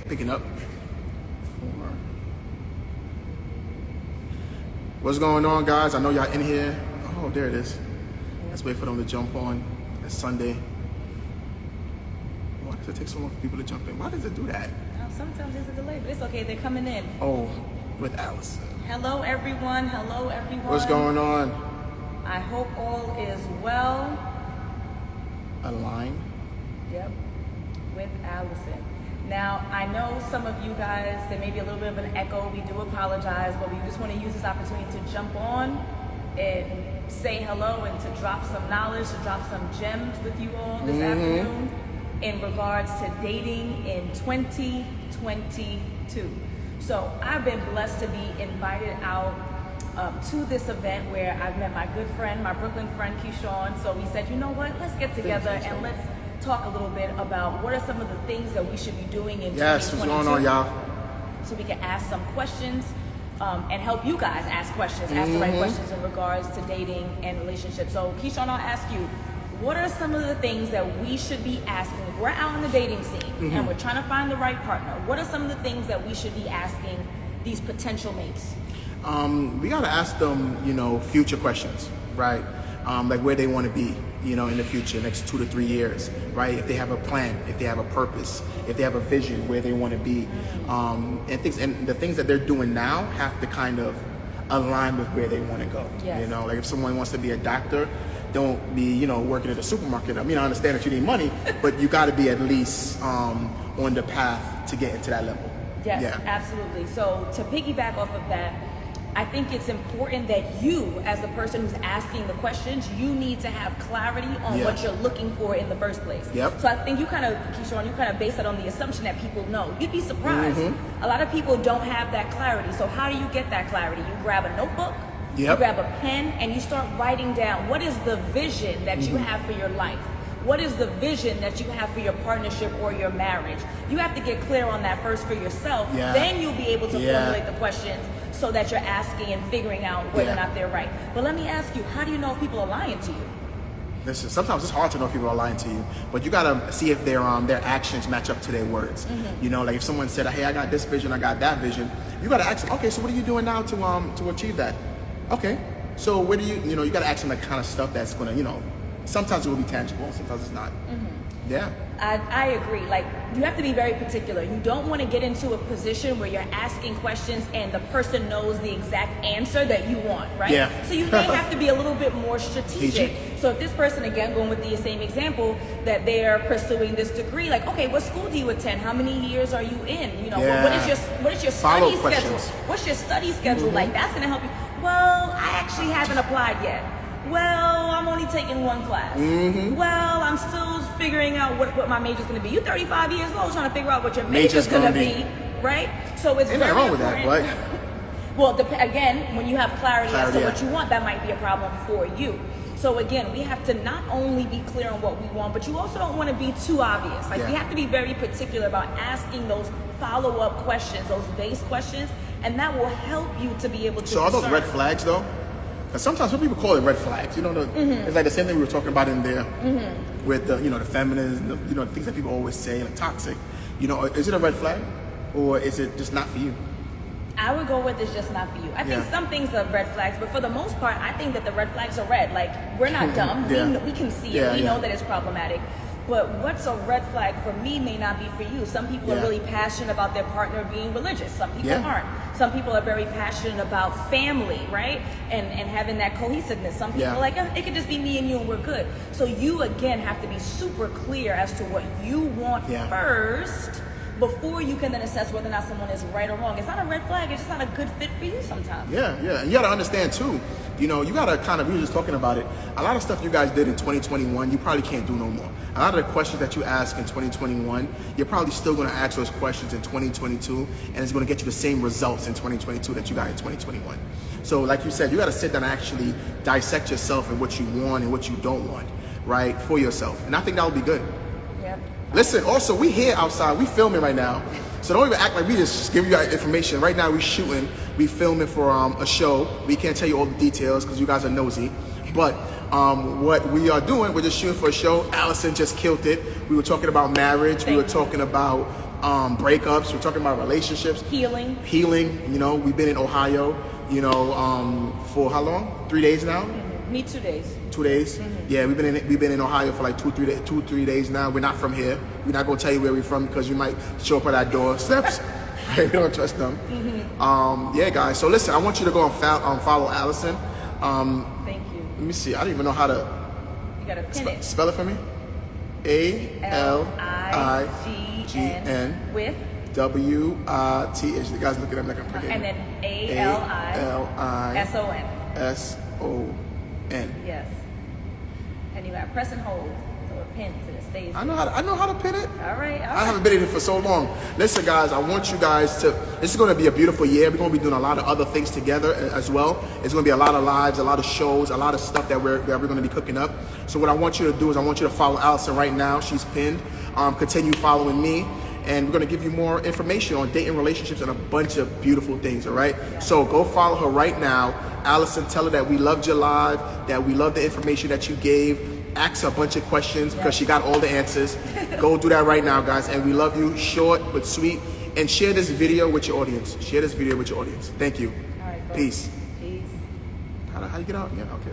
picking up. What's going on, guys? I know y'all in here. Oh, there it is. Let's wait for them to jump on. It's Sunday. Why does it take so long for people to jump in? Why does it do that? Sometimes there's a delay, but it's okay. They're coming in. Oh, with Alison. Hello, everyone. Hello, everyone. What's going on? I hope all is well. Align. Yep, with Alison. Now, I know some of you guys, there may be a little bit of an echo. We do apologize, but we just want to use this opportunity to jump on and say hello and to drop some knowledge, to drop some gems with you all this afternoon in regards to dating in 2022. So I've been blessed to be invited out to this event where I've met my good friend, my Brooklyn friend, Keyshawn. So we said, you know what, let's get together and let's talk a little bit about what are some of the things that we should be doing in 2022. Yes, what's going on, y'all? So we can ask some questions and help you guys ask questions, ask the right questions in regards to dating and relationships. So Keyshawn, I'll ask you, what are some of the things that we should be asking? If we're out in the dating scene and we're trying to find the right partner, what are some of the things that we should be asking these potential mates? We gotta ask them, future questions, right? Like where they want to be, in the future, next 2 to 3 years, right? If they have a plan, if they have a purpose, if they have a vision where they want to be, and the things that they're doing now have to kind of align with where they want to go. Yes. Like if someone wants to be a doctor, don't be, working at a supermarket. I mean, I understand that you need money, but you got to be at least on the path to get into that level. Yes, yeah. Absolutely. So to piggyback off of that, I think it's important that you, as the person who's asking the questions, you need to have clarity on what you're looking for in the first place. Yep. So I think Keyshawn, you kind of base it on the assumption that people know. You'd be surprised. A lot of people don't have that clarity. So how do you get that clarity? You grab a notebook, you grab a pen, and you start writing down what is the vision that you have for your life. What is the vision that you have for your partnership or your marriage? You have to get clear on that first for yourself. Yeah. Then you'll be able to formulate the questions so that you're asking and figuring out whether or not they're right. But let me ask you, how do you know if people are lying to you? Listen, sometimes it's hard to know if people are lying to you, but you gotta see if their actions match up to their words. Like if someone said, "Hey, I got this vision, I got that vision," you gotta ask them, "Okay, so what are you doing now to achieve that?" Okay, so where do you gotta ask them that kind of stuff that's gonna, sometimes it will be tangible, sometimes it's not. Yeah. I agree. Like, you have to be very particular. You don't want to get into a position where you're asking questions and the person knows the exact answer that you want, right? Yeah. So you may have to be a little bit more strategic. So if this person, again, going with the same example, that they're pursuing this degree, like, okay, what school do you attend? How many years are you in? What is your study schedule? What's your study schedule like? That's going to help you. Well, I actually haven't applied yet. Well, I'm only taking one class. Well, I'm still figuring out what my major's going to be. You're 35 years old trying to figure out what your major's going to be, right? So it's Ain't very nothing wrong with important. that, but well, again, when you have clarity as to what you want, that might be a problem for you. So again, we have to not only be clear on what we want, but you also don't want to be too obvious. Like we have to be very particular about asking those follow-up questions, those base questions, and that will help you to be able to So are those red flags though? And sometimes some people call it red flags. It's like the same thing we were talking about in there with the feminists, the things that people always say, like toxic. Is it a red flag, or is it just not for you? I would go with it's just not for you. I think some things are red flags, but for the most part, I think that the red flags are red. Like, we're not dumb. We can see it. We know that it's problematic. But what's a red flag for me may not be for you. Some people are really passionate about their partner being religious. Some people aren't. Some people are very passionate about family, right? And having that cohesiveness. Some people are like, it could just be me and you and we're good. So you, again, have to be super clear as to what you want first before you can then assess whether or not someone is right or wrong. It's not a red flag. It's just not a good fit for you sometimes. Yeah. And you got to understand, too, you got to we were just talking about it. A lot of stuff you guys did in 2021, you probably can't do no more. A lot of the questions that you ask in 2021, you're probably still going to ask those questions in 2022, and it's going to get you the same results in 2022 that you got in 2021. So like you said, you got to sit down and actually dissect yourself and what you want and what you don't want, right, for yourself. And I think that would be good. Yep. Listen, also, we here outside. We filming right now. So don't even act like we just give you guys information. Right now, we shooting. We filming for a show. We can't tell you all the details because you guys are nosy. But what we are doing, we're just shooting for a show. Alison just killed it. We were talking about marriage. We were talking about breakups. We're talking about relationships. Healing. You know, we've been in Ohio, you know, for how long? 3 days now? Me 2 days. 2 days? Yeah, we've been in Ohio for like 2-3 days now. We're not from here. We're not gonna tell you where we're from because you might show up at our doorsteps. We don't trust them. Yeah, guys. So listen, I want you to go and follow Alison. Thank you. Let me see. I don't even know how to. You gotta pin it. Spell it for me. ALIGN with WITH. The guy's looking at me like I'm forgetting. and then ALISON. SON. Yes. And you gotta press and hold so it pins and it stays. I know how to pin it. All right. I haven't been in it for so long. Listen, guys, I want you guys to. This is going to be a beautiful year. We're going to be doing a lot of other things together as well. It's going to be a lot of lives, a lot of shows, a lot of stuff that we're going to be cooking up. So what I want you to do is I want you to follow Alison right now. She's pinned. Continue following me. And we're going to give you more information on dating, relationships, and a bunch of beautiful things, all right? Yeah. So go follow her right now. Alison, tell her that we loved you live, that we love the information that you gave. Ask her a bunch of questions because she got all the answers. Go do that right now, guys. And we love you, short but sweet. And share this video with your audience. Share this video with your audience. Thank you. All right, Peace. Peace. How do you get out? Yeah, okay.